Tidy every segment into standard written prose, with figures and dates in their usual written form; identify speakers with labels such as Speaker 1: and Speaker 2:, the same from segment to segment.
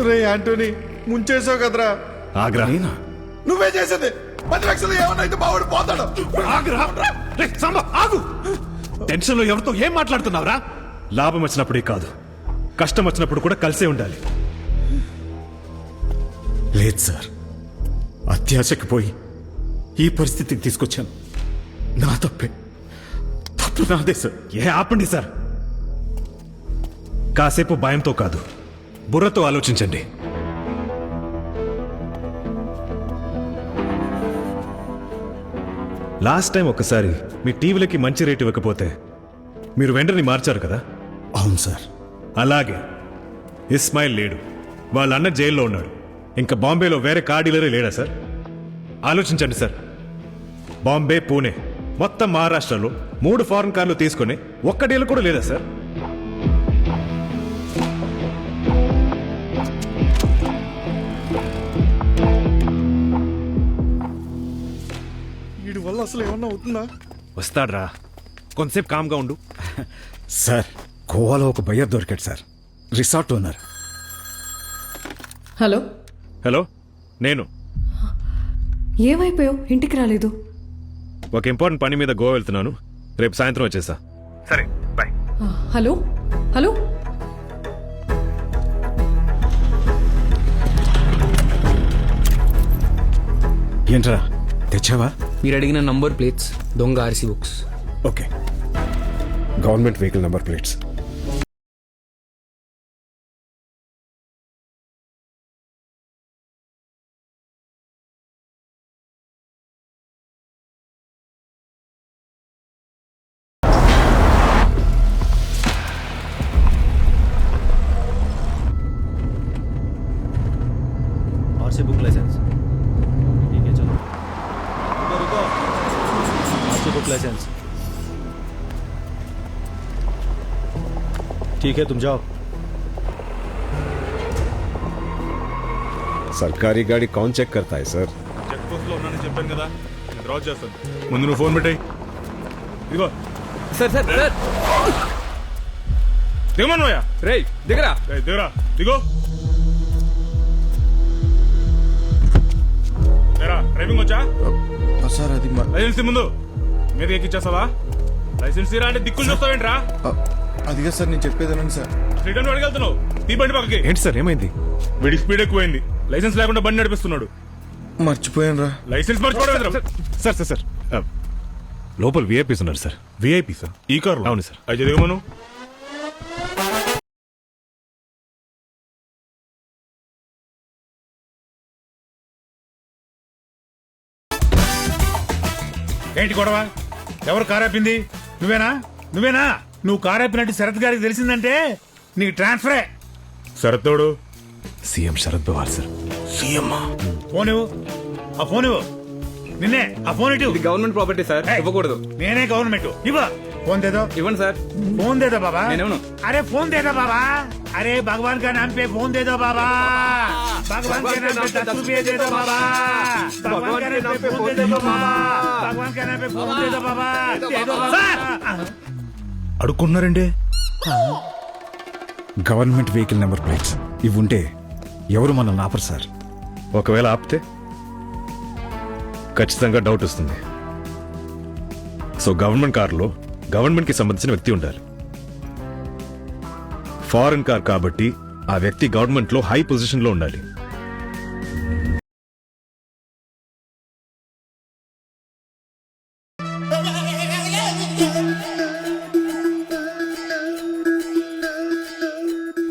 Speaker 1: రే Anthony ముంచేసావు కదరా.
Speaker 2: ఆగ్రా
Speaker 1: నువ్వే చేసేది. 10 లక్షలు ఏమన్నా అయితే బావుడు పోతాడు.
Speaker 2: ఆగు. టెన్షన్ లో ఎవరితో ఏం మాట్లాడుతున్నావురా? లాభం వచ్చినప్పుడే కాదు, కష్టం వచ్చినప్పుడు కూడా కలిసే ఉండాలి.
Speaker 3: లేదు సార్, అత్యాశకి పోయి ఈ పరిస్థితికి తీసుకొచ్చాను. నా తప్పు నాదే సార్.
Speaker 2: ఆపండి సార్. కాసేపు భయంతో కాదు, బుర్రతో ఆలోచించండి. లాస్ట్ టైం ఒకసారి మీ టీవీలకి మంచి రేటు ఇవ్వకపోతే మీరు వెండర్ని మార్చారు కదా?
Speaker 3: అవును సార్.
Speaker 2: అలాగే ఇస్మాయిల్ లేడు, వాళ్ళ అన్న జైల్లో ఉన్నాడు. ఇంకా బాంబేలో వేరే కార్ డీలరే లేడా సార్? ఆలోచించండి సార్. బాంబే, పూణే, మొత్తం మహారాష్ట్రలో 3 ఫారెన్ కార్లు తీసుకుని ఒక్క డీలర్ కూడా లేదా సార్?
Speaker 1: వీడి వల్ల అసలు ఏమన్నా అవుతుందా?
Speaker 2: వస్తాడ్రా, కొంతసేపు కామ్గా ఉండు.
Speaker 3: సార్, గోవాలో ఒక బయ్యర్ దొరికాడు sir, resort owner.
Speaker 4: Hello
Speaker 2: hello, నేను.
Speaker 4: ఏమైపోయావు? ఇంటికి రాలేదు.
Speaker 2: ఒక ఇంపార్టెంట్ పని మీద గోవా వెళ్తున్నాను, రేపు సాయంత్రం వచ్చేసా. సరే, బాయ్.
Speaker 4: హలో హలో,
Speaker 3: ఏంట్రా తెచ్చావా?
Speaker 5: మీరు అడిగిన నంబర్ ప్లేట్స్ దొంగ RC books.
Speaker 3: Okay, government vehicle number plates.
Speaker 6: RC book licence ठीक है, चलो रुको। आरसी बुक लाइसेंस ठीक है, तुम जाओ।
Speaker 3: सरकारी गाड़ी कौन चेक करता है सर?
Speaker 2: చెక్ పోస్ట్ లో ఉన్నానని చెప్పాను కదా, నేను డ్రాప్ చేస్తాను. ముందు నువ్వు ఫోన్ పెట్టాయి. ఇదిగో
Speaker 5: సార్ సార్ సార్,
Speaker 2: దిగమన్నోయా.
Speaker 5: రేయ్ దిగరా.
Speaker 2: దిగరా, దిగో. డ్రైవింగ్ వచ్చా?
Speaker 1: సార్ అది
Speaker 2: లైసెన్స్ ముందు మీద ఎక్కిచ్చేస్తావా? లైసెన్స్ తీరా అంటే దిక్కులు చూస్తావేంట్రా?
Speaker 1: అదిగా సార్ నేను చెప్పేదానండి సార్.
Speaker 2: రిటర్న్ అడిగెళ్తున్నావు, తీ బండి పక్కకి. ఏంటి సార్, ఏమైంది? వీడి స్పీడ్ ఎక్కువైంది, లైసెన్స్ లేకుండా బండి నడిపిస్తున్నాడు.
Speaker 1: మర్చిపోయాను రా.
Speaker 2: లైసెన్స్ మర్చిపోవడం. సార్ సార్ సార్, లోపల విఐపీస్ ఉన్నారు సార్. విఐపీసా? ఈ కారు? అవును సార్. అయితే దిగమను.
Speaker 7: ఏంటి గొడవ? ఎవరు కారాపింది? నువ్వేనా? నువ్వేనా? నువ్వు కారాపినట్టు శరత్ గారికి తెలిసిందంటే నీకు ట్రాన్స్ఫరే.
Speaker 2: శరత్తోడు CM Sharath Pawar sir.
Speaker 7: CM? Phone ఇవ్వు, ఆ ఫోన్ ఇవ్వు. నిన్నే ఆ ఫోన్ ఇటు.
Speaker 5: ఇది గవర్నమెంట్ ప్రాపర్టీ సార్, ఇవ్వకూడదు.
Speaker 7: నేనే గవర్నమెంట్. ఇవ్వ ఫోన్ దేదో.
Speaker 5: ఇవ్వండి సార్.
Speaker 7: ఫోన్ దేదో బాబా.
Speaker 5: నేనేమను?
Speaker 7: अरे फोन दे दो बाबा. अरे भगवान का नाम पे फोन दे दो बाबा. भगवान के नाम पे 10 रुपये दे दो बाबा. भगवान के नाम पे फोन दे दो बाबा. भगवान के नाम पे फोन दे दो बाबा. दे दो बाबा.
Speaker 2: అడుక్కున్నారండి.
Speaker 3: గవర్నమెంట్ వెహికల్ నెంబర్ ప్లేట్స్ ఇవి ఉంటే ఎవరు మన ఆపరు సార్.
Speaker 2: ఒకవేళ ఆపితే ఖచ్చితంగా డౌట్ వస్తుంది. సో గవర్నమెంట్ కారులో గవర్నమెంట్ కి సంబంధించిన వ్యక్తి ఉండాలి. ఫారెన్ కార్ కాబట్టి ఆ వ్యక్తి గవర్నమెంట్ లో హై పొజిషన్ లో ఉండాలి.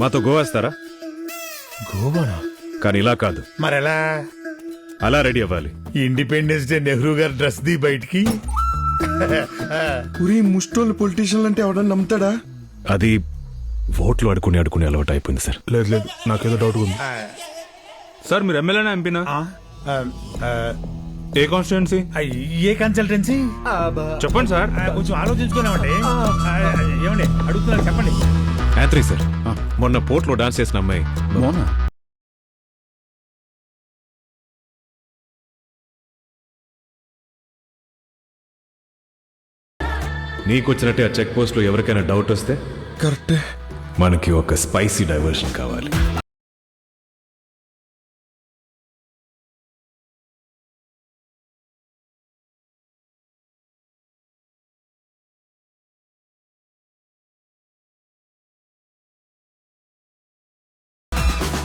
Speaker 2: మాతో గోవా వస్తారా?
Speaker 7: గోవానా?
Speaker 2: కానీ ఇలా కాదు,
Speaker 7: మరెలా?
Speaker 2: అలా రెడీ అవ్వాలి.
Speaker 7: ఇండిపెండెన్స్ డే నెహ్రూ గారు డ్రెస్ ది బయటికి.
Speaker 1: ఉరి ముష్టోళ్ళు పొలిటీషియన్లు అంటే ఎవడన్నా నమ్ముతాడా?
Speaker 2: అది ఓట్లు అడుకుని అలవాటు అయిపోయింది సార్.
Speaker 8: లేదు లేదు, నాకేదో డౌట్ ఉంది సార్. మీరు ఎమ్మెల్యేనా ఎంపీనా? ఏ కాన్స్టిట్యున్సీ?
Speaker 7: ఏ కన్సల్టెన్సీ?
Speaker 8: చెప్పండి సార్.
Speaker 7: కొంచెం ఆలోచించుకున్నామండి. ఏమండి అడుగుతున్నారు, చెప్పండి.
Speaker 2: యాంత్రీ సార్, మొన్న పోర్ట్లో డాన్స్ చేసిన అమ్మాయి
Speaker 3: మోనా?
Speaker 2: నీకొచ్చినట్టే ఆ చెక్ పోస్ట్ లో ఎవరికైనా డౌట్ వస్తే
Speaker 1: కరెక్టే.
Speaker 2: మనకి ఒక స్పైసీ డైవర్షన్ కావాలి.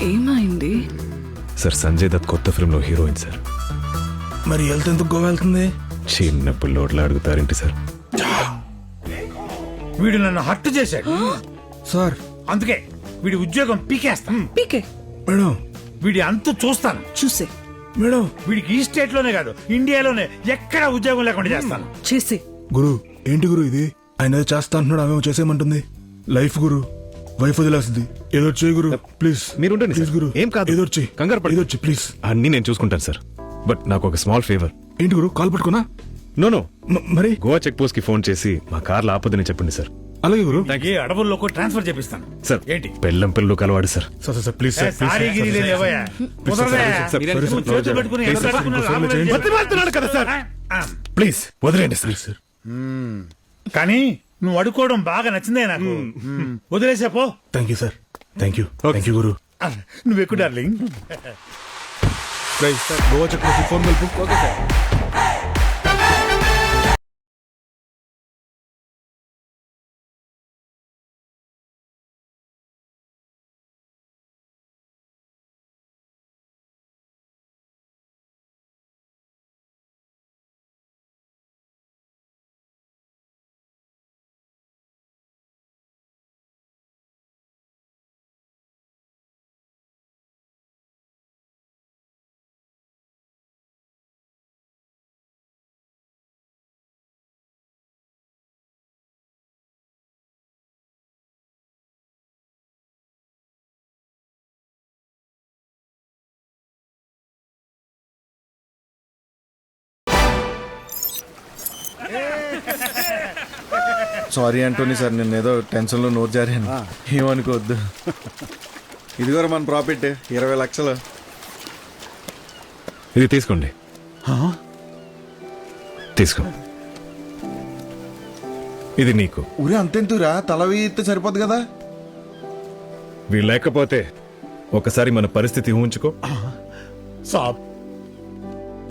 Speaker 4: ఏమైంది?
Speaker 2: సార్ సంజయ్ దత్ కొత్త ఫిల్మ్లో హీరోయిన్ సార్.
Speaker 1: మరి హెల్త్ ఎందుకు గోవా వెళ్తుంది?
Speaker 2: చిన్న పిల్లోడ్లా అడుగుతారేంటి సార్?
Speaker 7: వీడు నన్ను హట్టు చేశాడు
Speaker 1: సార్
Speaker 7: అందుకే వీడి ఉద్యోగం పీకేస్తా.
Speaker 4: పీకే
Speaker 1: మేడం
Speaker 7: వీడి అంతు చూస్తాను.
Speaker 4: చూసే
Speaker 1: మేడం
Speaker 7: వీడికి ఈ స్టేట్ లోనే కాదు ఇండియాలోనే ఎక్కడ ఉద్యోగం లేకుండా చేస్తాను.
Speaker 4: చేసే.
Speaker 1: గురు ఏంటి గురు ఇది? ఆయన ఏదో చేస్తా అంటున్నాడు, ఆమె చేసేయమంటుంది. లైఫ్ గురు, వైఫ్ వదిలేస్తుంది. ఏదో చేయి గురు ప్లీజ్.
Speaker 2: మీరు ఉండండి
Speaker 1: ప్లీజ్
Speaker 2: సార్.
Speaker 1: గురు,
Speaker 2: ఏం కాదు.
Speaker 1: ఏదో వచ్చి
Speaker 2: కంగారు పడకండి.
Speaker 1: ఏదో వచ్చి ప్లీజ్.
Speaker 2: అన్నీ నేను చూసుకుంటాను సార్. బట్ నాకు ఒక స్మాల్ ఫేవర్.
Speaker 1: ఏంటి గురు, కాల్ పట్టుకున్నా?
Speaker 2: నో
Speaker 1: మరి
Speaker 2: గోవా చెక్ పోస్ట్ కి ఫోన్ చేసి మా కార్లో ఆపదని చెప్పండి సార్.
Speaker 1: అలాగే గురు.
Speaker 7: ఏ అడవుల్లోకి ట్రాన్స్ఫర్ చేపిస్తాను.
Speaker 2: సార్
Speaker 7: ఏంటి
Speaker 2: పెళ్ళం పిల్లలు కలవాడు sir.
Speaker 1: Sir sir please sir
Speaker 7: sorry Giri లేవయ్యా. కుదరదే.
Speaker 2: సార్,
Speaker 5: మీరేం
Speaker 7: నువ్వు చేతులు పెట్టుకుని ఎలా పెట్టుకున్నా లాభం లేదు.
Speaker 2: బతిమాలుతున్నాడు కదా సార్.
Speaker 7: ఆ,
Speaker 2: ప్లీజ్ వదిలేండి సార్.
Speaker 7: కానీ నువ్వు అడుకోవడం బాగా నచ్చిందే నాకు. వదిలేసా పో.
Speaker 1: Thank you sir, thank you గురు.
Speaker 7: నువ్వు ఎక్కువ darling.
Speaker 1: Goa check post phone కలుపు.
Speaker 5: Okay sir.
Speaker 9: Sorry Antony sir, నేను ఏదో టెన్షన్లో నోట్ జారాను, ఏమనుకోవద్దు. ఇదిగోరా మన ప్రాఫిట్ 20 లక్షలు.
Speaker 2: ఇది తీసుకోండి. తీసుకో. ఇది నీకు.
Speaker 9: ఊరే అంతెంతురా, తలవి ఇస్తే సరిపోద్ది కదా.
Speaker 2: వీళ్ళు లేకపోతే ఒకసారి మన పరిస్థితి ఊహించుకో.
Speaker 7: సాబ్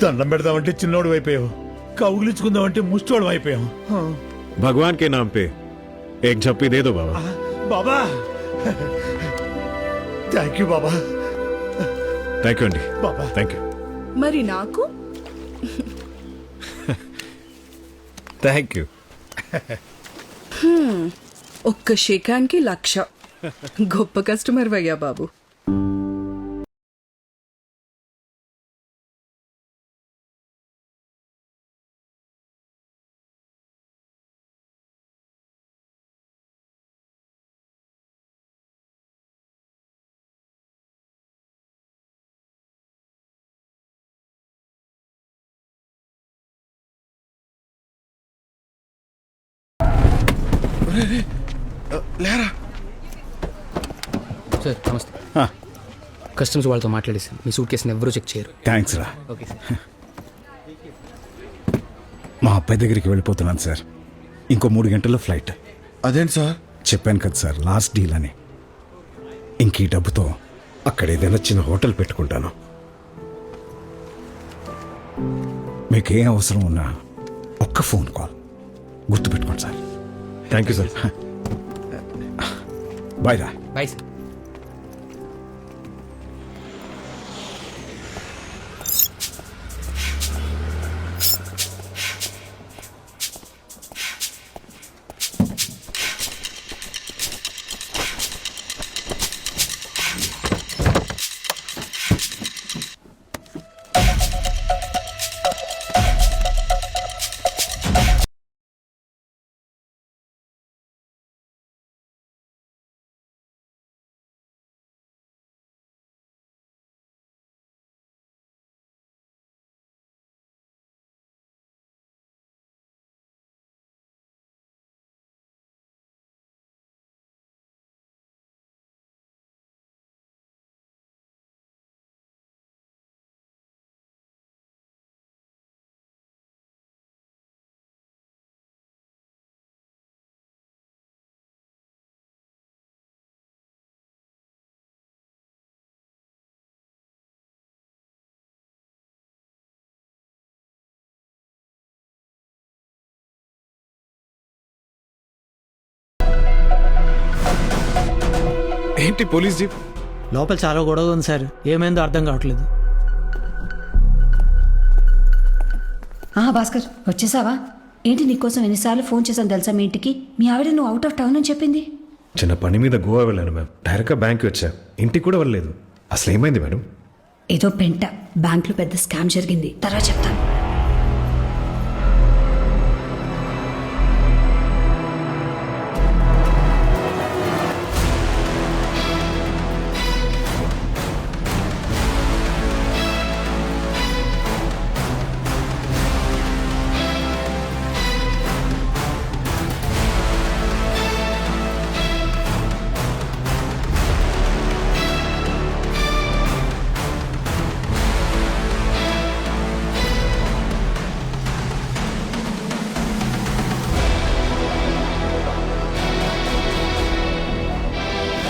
Speaker 7: దండం పెడదామంటే చిన్నోడు అయిపోయావు, కౌగిలించుకుందామంటే ముష్టోడు అయిపోయావు.
Speaker 2: भगवान के नाम पे एक झप्पी दे दो बाबा.
Speaker 7: బాబా థ్యాంక్ యూ బాబా.
Speaker 2: థ్యాంక్ యూ అండి.
Speaker 7: బాబా
Speaker 2: థ్యాంక్ యూ.
Speaker 4: మరి నాకు
Speaker 2: థ్యాంక్ యూ.
Speaker 4: ఒక్క షేకానికి 1,00,000. గొప్ప కస్టమర్ అయ్యా బాబు.
Speaker 9: లేరా
Speaker 5: సార్ నమస్తే. కస్టమ్స్ వాళ్ళతో మాట్లాడేసాను, మీ సూట్ కేసుని ఎవరూ చెక్ చేయరు.
Speaker 3: థ్యాంక్స్ రా.
Speaker 5: Okay sir.
Speaker 3: మా అబ్బాయి దగ్గరికి వెళ్ళిపోతున్నాను సార్. ఇంకో 3 గంటల్లో ఫ్లైట్.
Speaker 9: అదేంటి సార్?
Speaker 3: చెప్పాను కదా సార్, లాస్ట్ డీల్ అని. ఇంక ఈ డబ్బుతో అక్కడ ఏదైనా చిన్న హోటల్ పెట్టుకుంటాను. మీకేం అవసరం ఉన్నా ఒక్క ఫోన్ కాల్ గుర్తుపెట్టుకోండి sir.
Speaker 2: Thank you sir.
Speaker 3: Bye రా.
Speaker 5: Bye sir.
Speaker 2: ఏంటి పోలీస్ జీప్?
Speaker 6: లోపల చాలా గొడవ ఉంది సార్, ఏమైందో అర్థం కావట్లేదు.
Speaker 10: భాస్కర్ వచ్చేసావా? ఏంటి నీకోసం ఎన్నిసార్లు ఫోన్ చేశాను తెలుసా మీ ఇంటికి? మీ ఆవిడ నువ్వు అవుట్ ఆఫ్ టౌన్ అని చెప్పింది.
Speaker 2: చిన్న పని మీద గోవా వెళ్ళాను మ్యామ్. డైరెక్ట్గా బ్యాంక్కి వచ్చా. ఇంటికి కూడా వెళ్ళలేదు. అసలు ఏమైంది మేడం?
Speaker 10: ఏదో పెంట బ్యాంకులో పెద్ద స్కామ్ జరిగింది, తర్వాత చెప్తాను.